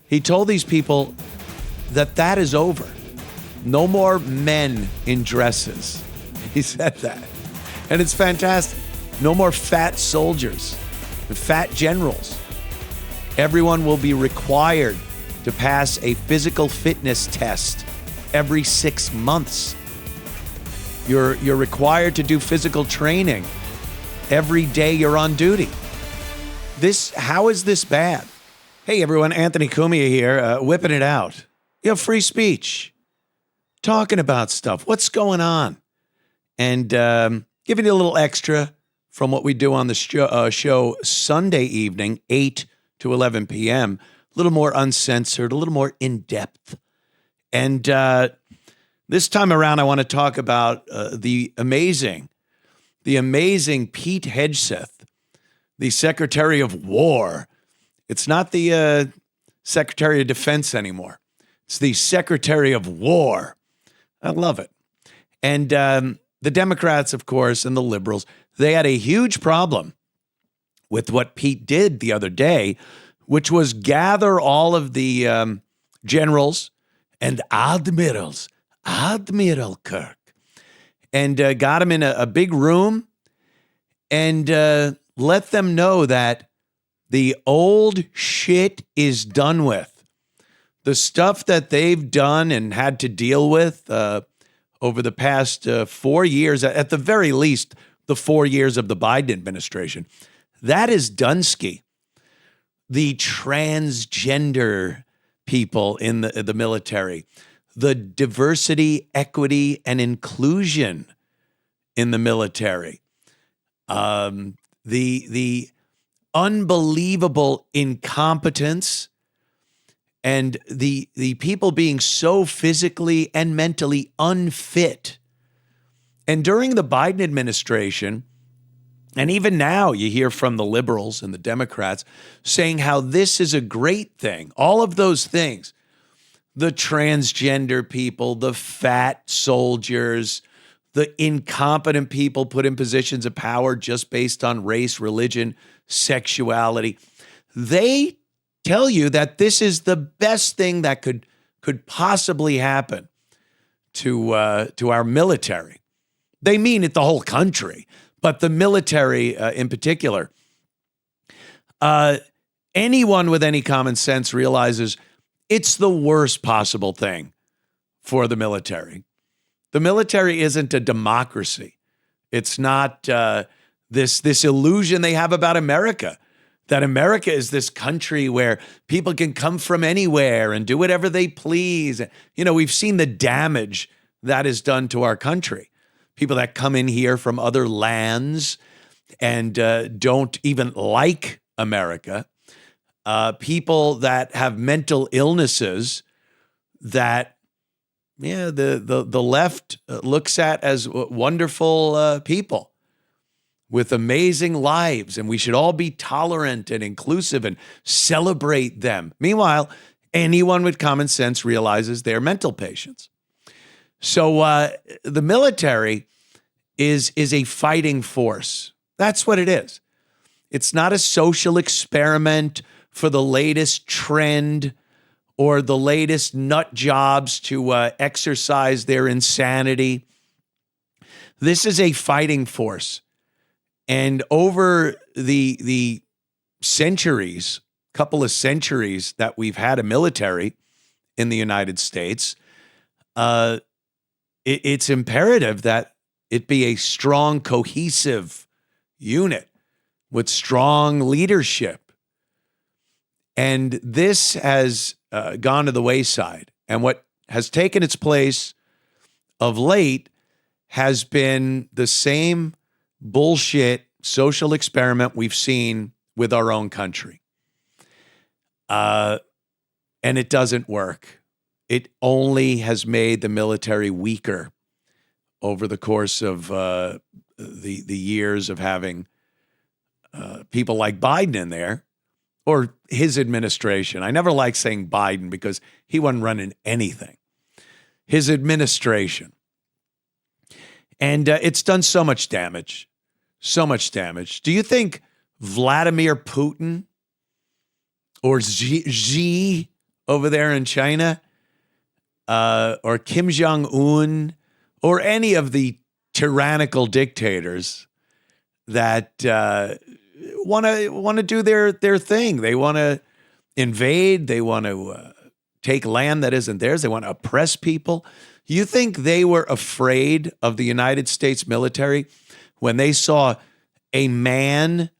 He told these people that is over. No more men in dresses. He said that. And it's fantastic. No more fat soldiers, fat generals. Everyone will be required to pass a physical fitness test every 6 months. You're required to do physical training every day you're on duty. How is this bad? Hey everyone, Anthony Cumia here, whipping it out. You know, free speech, talking about stuff. What's going on? And giving you a little extra from what we do on the show Sunday evening, 8 to 11 p.m., a little more uncensored, a little more in-depth. And this time around, I want to talk about the amazing Pete Hegseth, the Secretary of War. It's not the Secretary of Defense anymore. It's the Secretary of War. I love it. And the Democrats, of course, and the liberals, they had a huge problem with what Pete did the other day, which was gather all of the generals and admirals, Admiral Kirk, and got them in a big room and let them know that the old shit is done with. The stuff that they've done and had to deal with over the past 4 years, at the very least, the 4 years of the Biden administration, that is Dunsky. The transgender people in the military, the diversity, equity, and inclusion in the military, the unbelievable incompetence, and the people being so physically and mentally unfit. And during the Biden administration, and even now you hear from the liberals and the Democrats saying how this is a great thing. All of those things, the transgender people, the fat soldiers, the incompetent people put in positions of power just based on race, religion, sexuality. They tell you that this is the best thing that could possibly happen to our military. They mean it the whole country, but the military in particular. Anyone with any common sense realizes it's the worst possible thing for the military. The military isn't a democracy. It's not this illusion they have about America, that America is this country where people can come from anywhere and do whatever they please. You know, we've seen the damage that is done to our country. People that come in here from other lands and don't even like America. People that have mental illnesses that, the left looks at as wonderful people with amazing lives, and we should all be tolerant and inclusive and celebrate them. Meanwhile, anyone with common sense realizes they're mental patients. So the military is a fighting force. That's what it is. It's not a social experiment for the latest trend or the latest nut jobs to exercise their insanity. This is a fighting force. And over the centuries, couple of centuries that we've had a military in the United States, it's imperative that it be a strong, cohesive unit with strong leadership. And this has gone to the wayside. And what has taken its place of late has been the same bullshit social experiment we've seen with our own country. And it doesn't work. It only has made the military weaker over the course of the years of having people like Biden in there, or his administration. I never like saying Biden because he wasn't running anything. His administration. And it's done so much damage. So much damage. Do you think Vladimir Putin or Xi over there in China, or Kim Jong-un, or any of the tyrannical dictators that want to do their thing. They want to invade. They want to take land that isn't theirs. They want to oppress people. You think they were afraid of the United States military when they saw a man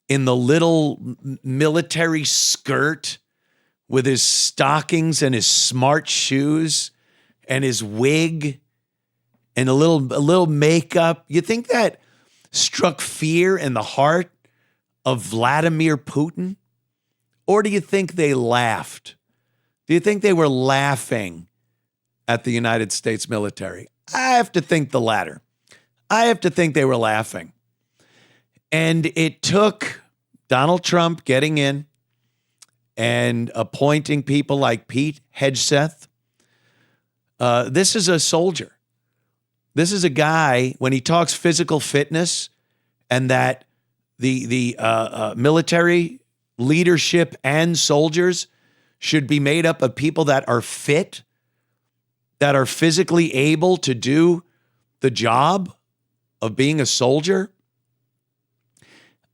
in the little military skirt with his stockings and his smart shoes and his wig and a little makeup? You think that struck fear in the heart of Vladimir Putin? Or do you think they laughed? Do you think they were laughing at the United States military? I have to think the latter. I have to think they were laughing. And it took Donald Trump getting in and appointing people like Pete Hegseth. This is a soldier. This is a guy, when he talks physical fitness and that the military leadership and soldiers should be made up of people that are fit, that are physically able to do the job of being a soldier.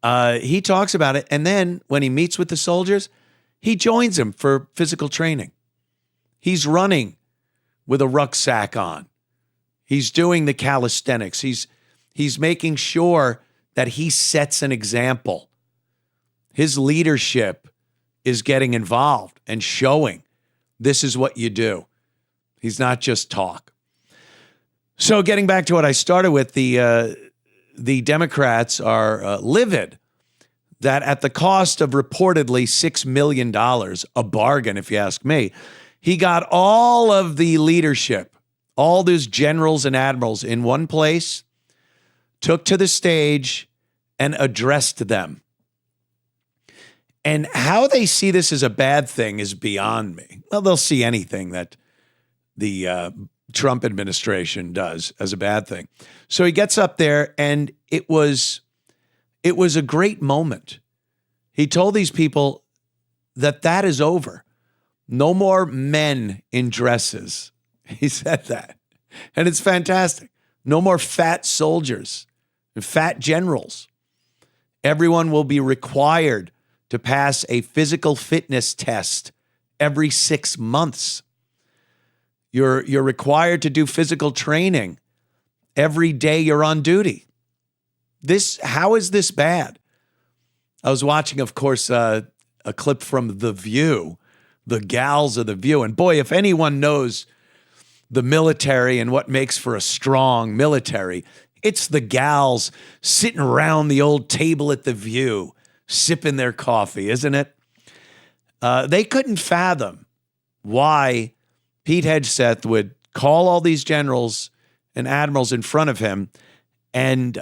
He talks about it. And then when he meets with the soldiers, he joins them for physical training. He's running with a rucksack on. He's doing the calisthenics. He's making sure that he sets an example. His leadership is getting involved and showing this is what you do. He's not just talk. So getting back to what I started with, the Democrats are livid that at the cost of reportedly $6 million, a bargain if you ask me, he got all of the leadership, all those generals and admirals in one place, took to the stage and addressed them. And how they see this as a bad thing is beyond me. Well, they'll see anything that the Trump administration does as a bad thing. So he gets up there, and it was a great moment. He told these people that is over. No more men in dresses. He said that. And it's fantastic. No more fat soldiers and fat generals. Everyone will be required to pass a physical fitness test every 6 months. You're required to do physical training every day you're on duty. How is this bad? I was watching, of course, a clip from The View, the gals of The View. And boy, if anyone knows the military and what makes for a strong military, it's the gals sitting around the old table at The View, sipping their coffee, isn't it? They couldn't fathom why Pete Hegseth would call all these generals and admirals in front of him and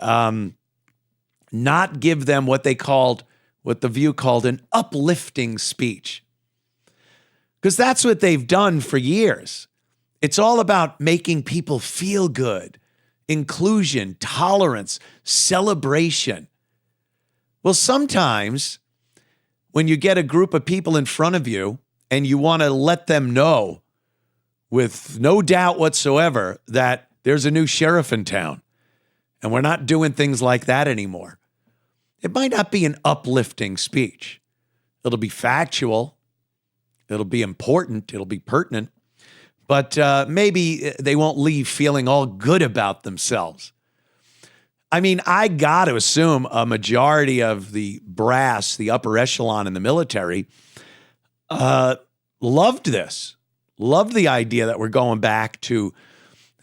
not give them what The View called an uplifting speech. Because that's what they've done for years. It's all about making people feel good, inclusion, tolerance, celebration. Well, sometimes when you get a group of people in front of you and you want to let them know with no doubt whatsoever that there's a new sheriff in town and we're not doing things like that anymore, it might not be an uplifting speech. It'll be factual. It'll be important. It'll be pertinent. But maybe they won't leave feeling all good about themselves. I mean, I got to assume a majority of the brass, the upper echelon in the military, loved this, loved the idea that we're going back to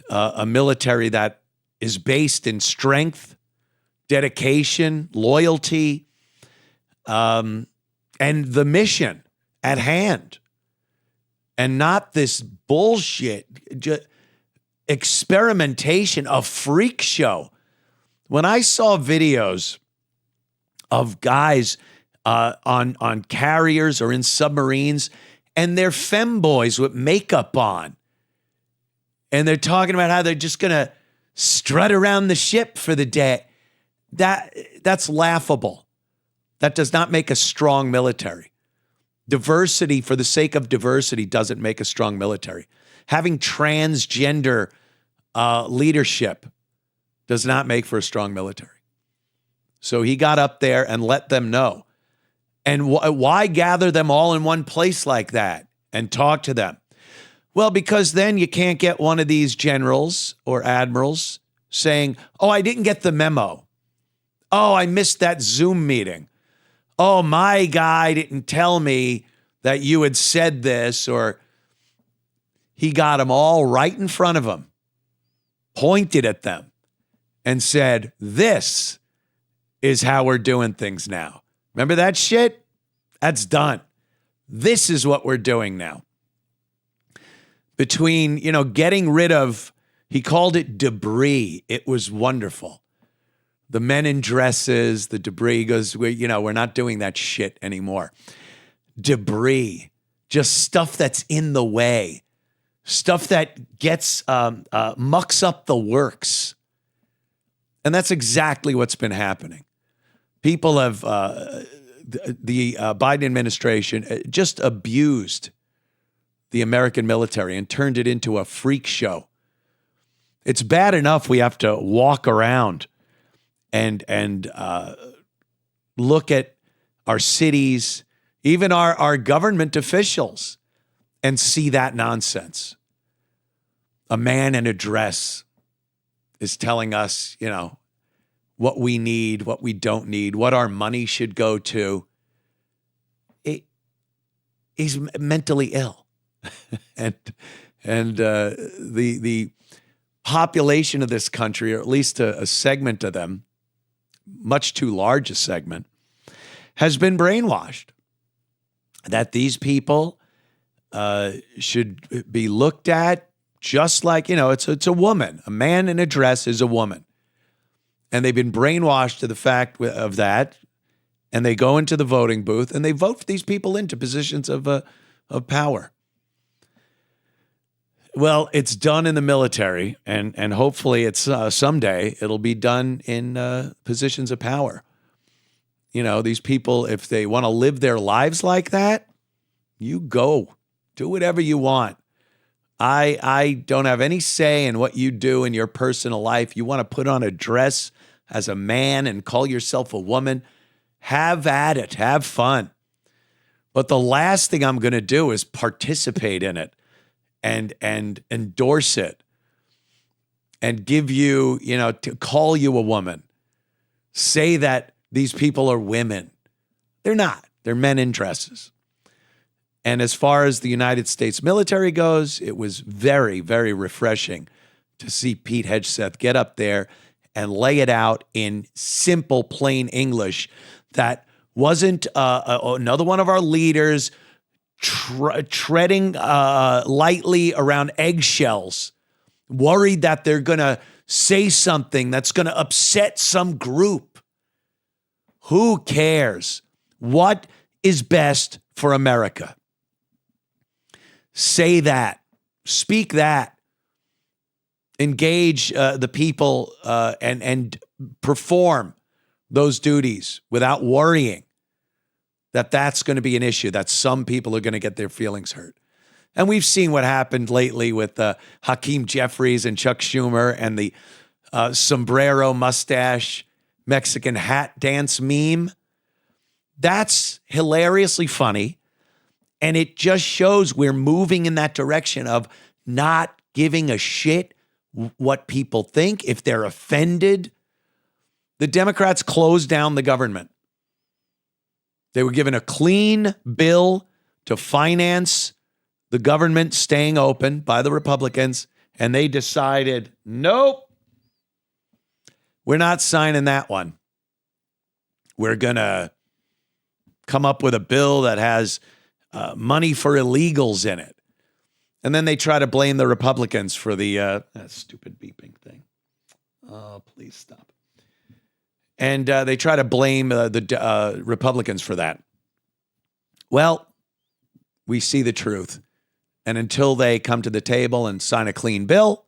a military that is based in strength, dedication, loyalty, and the mission at hand. And not this bullshit experimentation, a freak show. When I saw videos of guys on carriers or in submarines, and they're femboys with makeup on, and they're talking about how they're just going to strut around the ship for the day, that's laughable. That does not make a strong military. Diversity for the sake of diversity doesn't make a strong military. Having transgender leadership does not make for a strong military. So he got up there and let them know. And why gather them all in one place like that and talk to them? Well, because then you can't get one of these generals or admirals saying, oh, I didn't get the memo. Oh, I missed that Zoom meeting. Oh, my guy didn't tell me that you had said this, or he got them all right in front of him, pointed at them, and said, this is how we're doing things now. Remember that shit? That's done. This is what we're doing now. Between, getting rid of, he called it debris. It was wonderful. The men in dresses, the debris goes, we're not doing that shit anymore. Debris, just stuff that's in the way, stuff that gets, mucks up the works. And that's exactly what's been happening. People have, the Biden administration just abused the American military and turned it into a freak show. It's bad enough we have to walk around and look at our cities, even our government officials, and see that nonsense. A man in a dress is telling us, what we need, what we don't need, what our money should go to. He's mentally ill. and the population of this country, or at least a segment of them, much too large a segment, has been brainwashed that these people should be looked at just like, it's a woman. A man in a dress is a woman. And they've been brainwashed to the fact of that, and they go into the voting booth and they vote these people into positions of power. Well, it's done in the military, and hopefully it's someday it'll be done in positions of power. These people, if they want to live their lives like that, you go. Do whatever you want. I don't have any say in what you do in your personal life. You want to put on a dress as a man and call yourself a woman, have at it. Have fun. But the last thing I'm going to do is participate in it and endorse it and give you, to call you a woman. Say that these people are women. They're not. They're men in dresses. And as far as the United States military goes, it was very, very refreshing to see Pete Hegseth get up there and lay it out in simple, plain English that wasn't another one of our leaders treading lightly around eggshells, worried that they're going to say something that's going to upset some group. Who cares? What is best for America? Say that. Speak that. Engage the people and perform those duties without worrying that that's going to be an issue, that some people are going to get their feelings hurt. And we've seen what happened lately with Hakeem Jeffries and Chuck Schumer and the sombrero mustache Mexican hat dance meme. That's hilariously funny. And it just shows we're moving in that direction of not giving a shit what people think. If they're offended, the Democrats closed down the government. They were given a clean bill to finance the government staying open by the Republicans, and they decided, nope, we're not signing that one. We're going to come up with a bill that has money for illegals in it. And then they try to blame the Republicans for the stupid beeping thing. Oh, please stop. And they try to blame the Republicans for that. Well, we see the truth. And until they come to the table and sign a clean bill,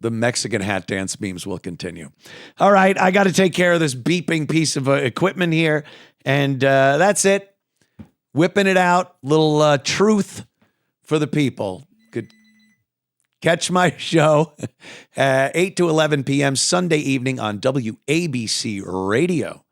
the Mexican hat dance memes will continue. All right, I got to take care of this beeping piece of equipment here. And that's it. whipping it out. Little truth for the people. Could catch my show 8 to 11 p.m. Sunday evening on WABC Radio.